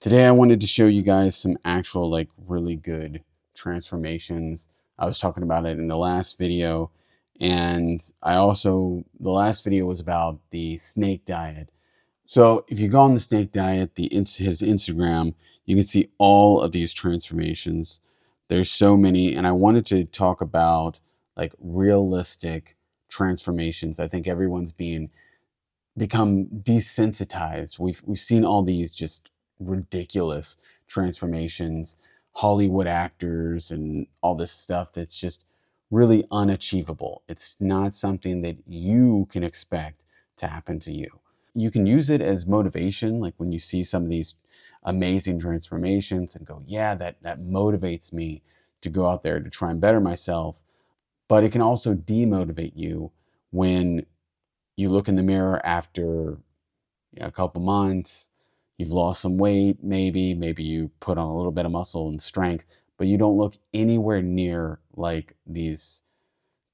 Today I wanted to show you guys some actual really good transformations. I was talking about it in the last video, and the last video was about the snake diet. So if you go on the snake diet, his Instagram, you can see all of these transformations. There's so many, and I wanted to talk about realistic transformations. I think everyone's become desensitized. We've seen all these just ridiculous transformations, Hollywood actors and all this stuff that's just really unachievable. It's not something that you can expect to happen to you. You can use it as motivation, like when you see some of these amazing transformations and go, yeah, that motivates me to go out there to try and better myself. But it can also demotivate you when you look in the mirror after a couple months, you've lost some weight, maybe you put on a little bit of muscle and strength, but you don't look anywhere near like these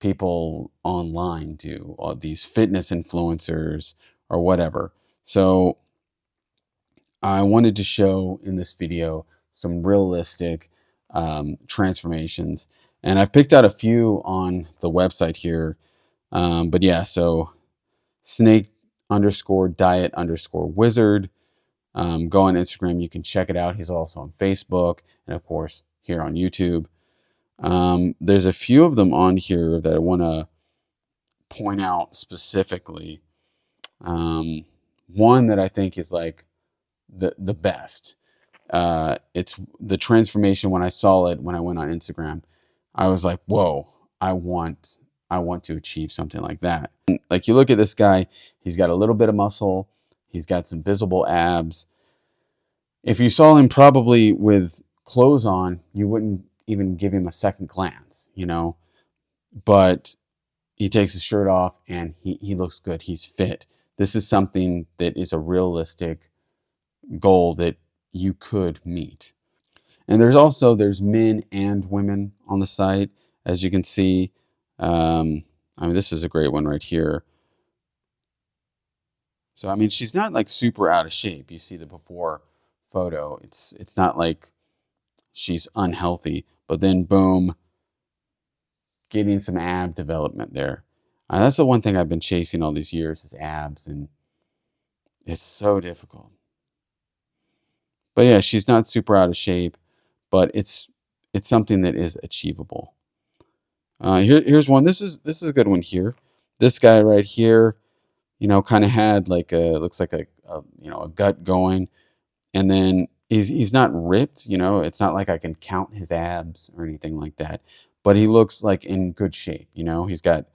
people online do, or these fitness influencers or whatever. So I wanted to show in this video some realistic transformations, and I've picked out a few on the website here. But yeah, so snake underscore diet underscore wizard. Go on Instagram. You can check it out. He's also on Facebook and, of course, here on YouTube. There's a few of them on here that I want to point out specifically. One that I think is like the best. It's the transformation. When I saw it, when I went on Instagram, I was like, whoa, I want to achieve something like that. Like, you look at this guy, he's got a little bit of muscle, he's got some visible abs. If you saw him probably with clothes on, you wouldn't even give him a second glance, But he takes his shirt off and he looks good. He's fit. This is something that is a realistic goal that you could meet. And there's men and women on the site, as you can see. I mean, this is a great one right here. So I mean, she's not like super out of shape. You see the before photo. It's not like she's unhealthy, but then boom, getting some ab development there. That's the one thing I've been chasing all these years is abs, and it's so difficult. But yeah, she's not super out of shape, but it's something that is achievable. Here's one. This is a good one here. This guy right here, kind of had like a looks like a gut going, and then he's not ripped. It's not like I can count his abs or anything like that, but he looks like in good shape. He's got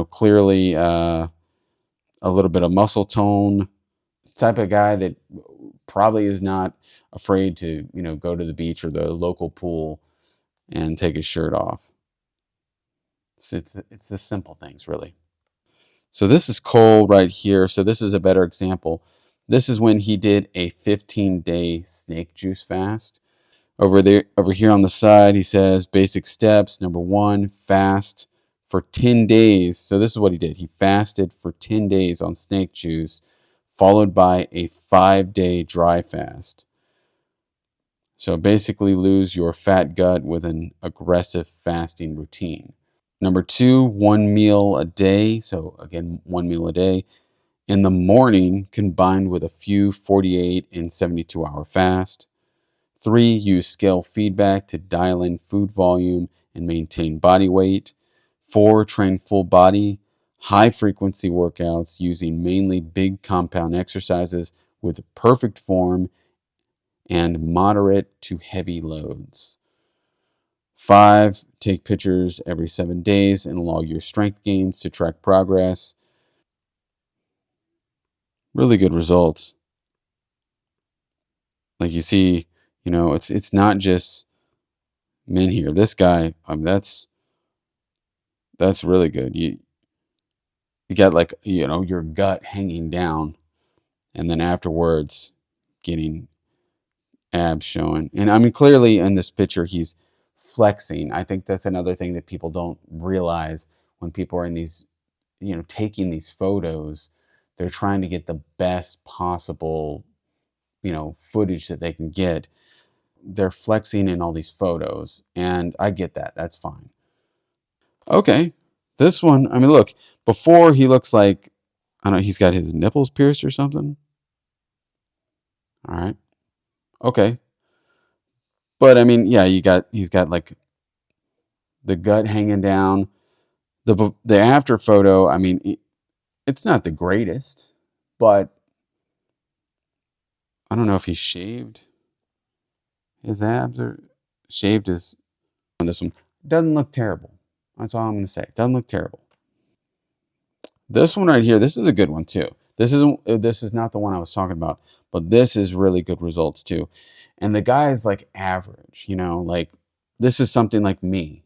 clearly a little bit of muscle tone. Type of guy that probably is not afraid to go to the beach or the local pool and take his shirt off. It's the simple things, really. So this is Cole right here. So this is a better example. This is when he did a 15-day snake juice fast. Over here on the side, he says basic steps. Number 1, fast for 10 days. So this is what he did. He fasted for 10 days on snake juice, followed by a 5-day dry fast. So basically lose your fat gut with an aggressive fasting routine. Number 2, 1 meal a day. So again, 1 meal a day in the morning combined with a few 48 and 72-hour fast. 3, use scale feedback to dial in food volume and maintain body weight. 4, train full body, high frequency workouts using mainly big compound exercises with perfect form and moderate to heavy loads. 5, take pictures every 7 days and log your strength gains to track progress. Really good results. Like you see, it's not just men here. This guy, that's really good. You got like, your gut hanging down, and then afterwards getting abs showing. And I mean, clearly in this picture, he's flexing. I think that's another thing that people don't realize when people are in these, taking these photos. They're trying to get the best possible footage that they can get. They're flexing in all these photos, and I get that. That's fine. Okay. This one, I mean, look, before he looks like, I don't know, he's got his nipples pierced or something. All right. Okay. But I mean, yeah, he's got like the gut hanging down. The after photo, I mean, it's not the greatest, but I don't know if he shaved his abs or shaved his on this one. Doesn't look terrible. That's all I'm going to say. Doesn't look terrible. This one right here, this is a good one too. This is not the one I was talking about, but this is really good results too. And the guy is like average, like this is something like me,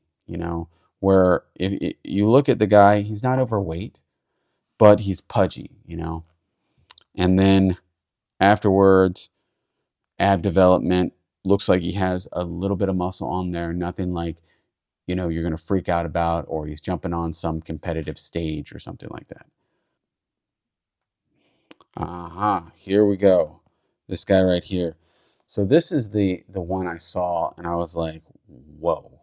where if you look at the guy, he's not overweight, but he's pudgy. And then afterwards, ab development looks like he has a little bit of muscle on there, nothing like, you're going to freak out about, or he's jumping on some competitive stage or something like that. Here we go. This guy right here. So this is the one I saw, and I was like, whoa.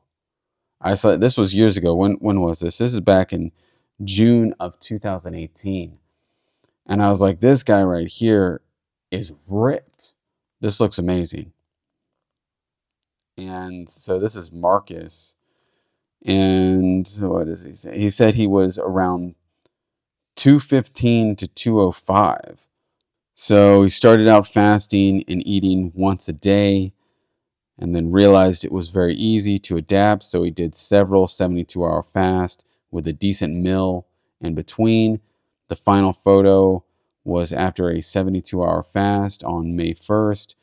I saw this was years ago. When was this? This is back in June of 2018. And I was like, this guy right here is ripped. This looks amazing. And so this is Marcus. And what does he say? He said he was around 215 to 205. So he started out fasting and eating once a day, and then realized it was very easy to adapt. So he did several 72-hour fasts with a decent meal in between. The final photo was after a 72-hour fast on May 1st.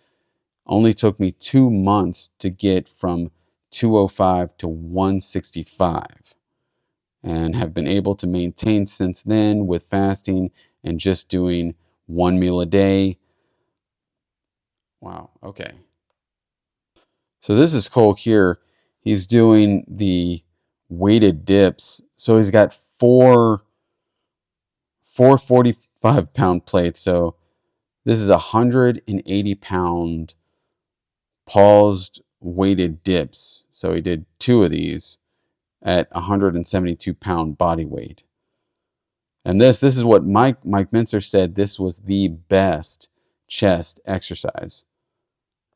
Only took me 2 months to get from 205 to 165, and have been able to maintain since then with fasting and just doing one meal a day. Wow. Okay. So this is Cole here. He's doing the weighted dips. So he's got four 45-pound plates. So this is 180-pound paused weighted dips. So he did 2 of these at 172-pound body weight. And this is what Mike Mentzer said. This was the best chest exercise.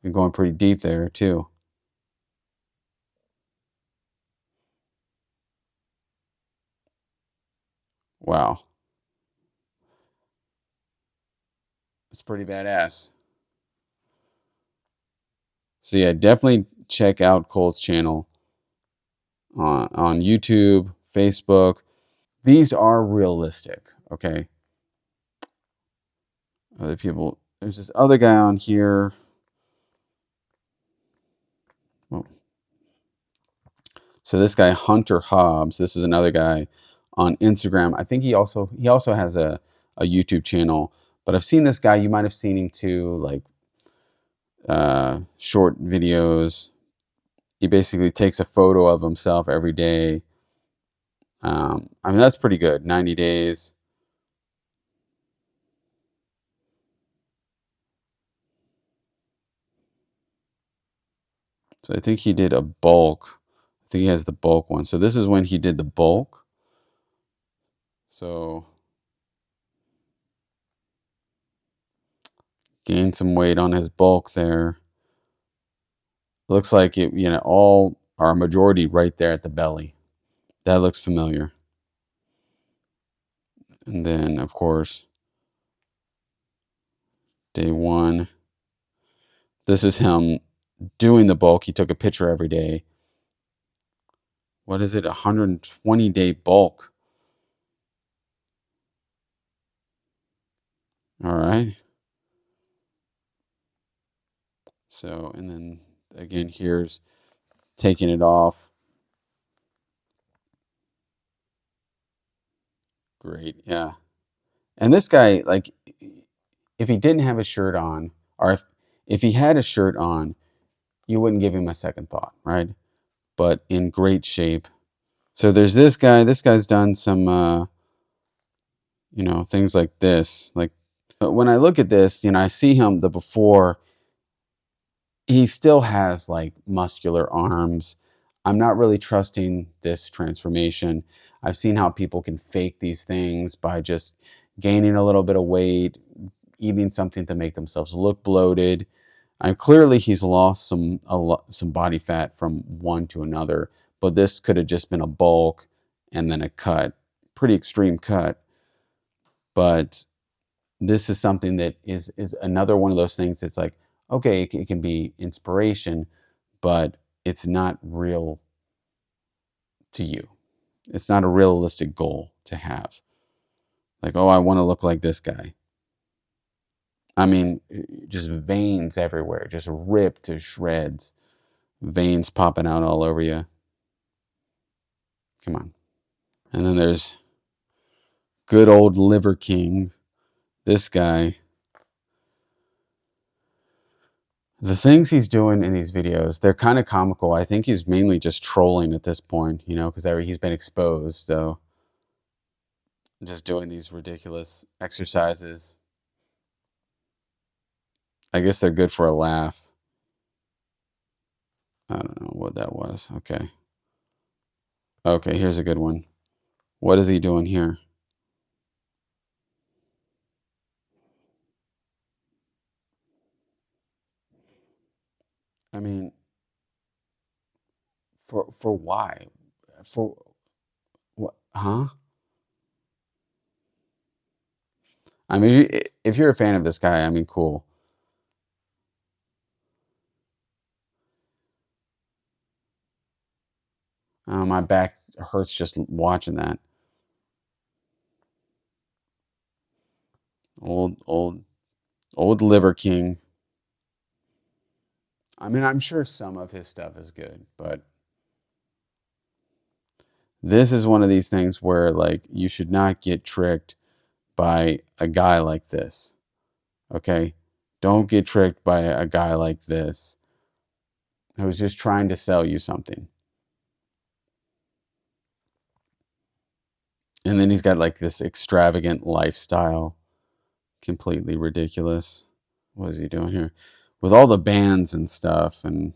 You're going pretty deep there too. Wow. It's pretty badass. So yeah, definitely check out Cole's channel on YouTube, Facebook. These are realistic, okay? Other people, there's this other guy on here. Oh. So this guy, Hunter Hobbs, this is another guy on Instagram. I think he also has a YouTube channel, but I've seen this guy. You might have seen him too, like short videos. He basically takes a photo of himself every day. I mean, that's pretty good. 90 days. So I think he did a bulk. I think he has the bulk one. So this is when he did the bulk. So gained some weight on his bulk there. Looks like it, all or a majority right there at the belly. That looks familiar. And then, of course, day 1. This is him doing the bulk. He took a picture every day. What is it? 120-day bulk. All right. So, and then again, here's taking it off. Great. Yeah. And this guy, like, if he didn't have a shirt on, or if he had a shirt on, you wouldn't give him a second thought, right? But in great shape. So there's this guy. This guy's done some, things like this. Like But when I look at this, I see him the before, he still has like muscular arms. I'm not really trusting this transformation. I've seen how people can fake these things by just gaining a little bit of weight, eating something to make themselves look bloated. And clearly he's lost some body fat from one to another, but this could have just been a bulk and then a cut, pretty extreme cut. But this is something that is another one of those things that's like, okay, it can be inspiration, but it's not real to you. It's not a realistic goal to have. Like, oh, I want to look like this guy. I mean, just veins everywhere, just ripped to shreds, veins popping out all over you. Come on. And then there's good old Liver King, this guy. The things he's doing in these videos, they're kind of comical. I think he's mainly just trolling at this point, because he's been exposed. So just doing these ridiculous exercises. I guess they're good for a laugh. I don't know what that was. Okay. Okay, here's a good one. What is he doing here? I mean, for why? For what? Huh? I mean, if you're a fan of this guy, I mean, cool. My back hurts just watching that. Old Liver King. I mean, I'm sure some of his stuff is good, but this is one of these things where like you should not get tricked by a guy like this. Okay? Don't get tricked by a guy like this who's just trying to sell you something. And then he's got like this extravagant lifestyle, completely ridiculous. What is he doing here? With all the bands and stuff and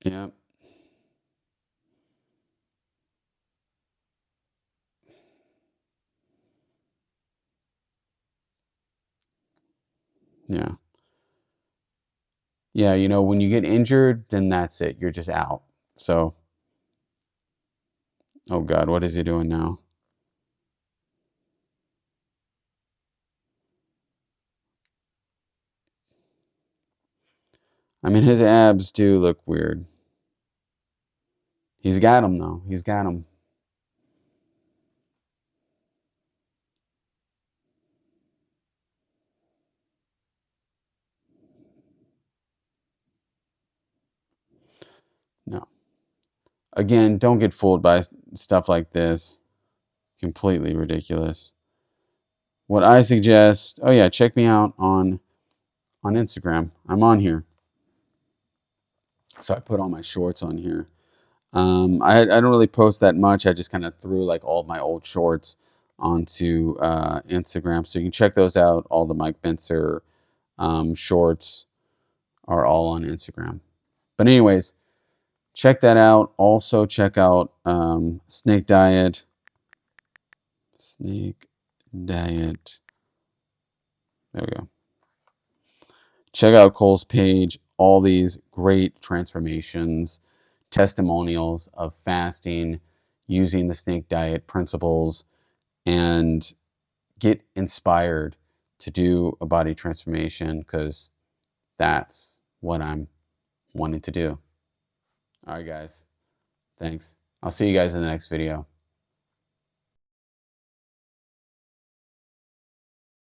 yeah. Yeah. Yeah, when you get injured, then that's it. You're just out. So, oh God, what is he doing now? I mean, his abs do look weird. He's got them though. He's got them. No. Again, don't get fooled by stuff like this. Completely ridiculous. What I suggest, oh yeah, check me out on Instagram. I'm on here. So I put all my shorts on here. I don't really post that much. I just kind of threw like all of my old shorts onto Instagram. So you can check those out. All the Mike Benser shorts are all on Instagram. But anyways, check that out. Also check out Snake Diet. Snake Diet. There we go. Check out Cole's page. All these great transformations, testimonials of fasting, using the Snake Diet principles, and get inspired to do a body transformation because that's what I'm wanting to do. All right, guys. Thanks. I'll see you guys in the next video.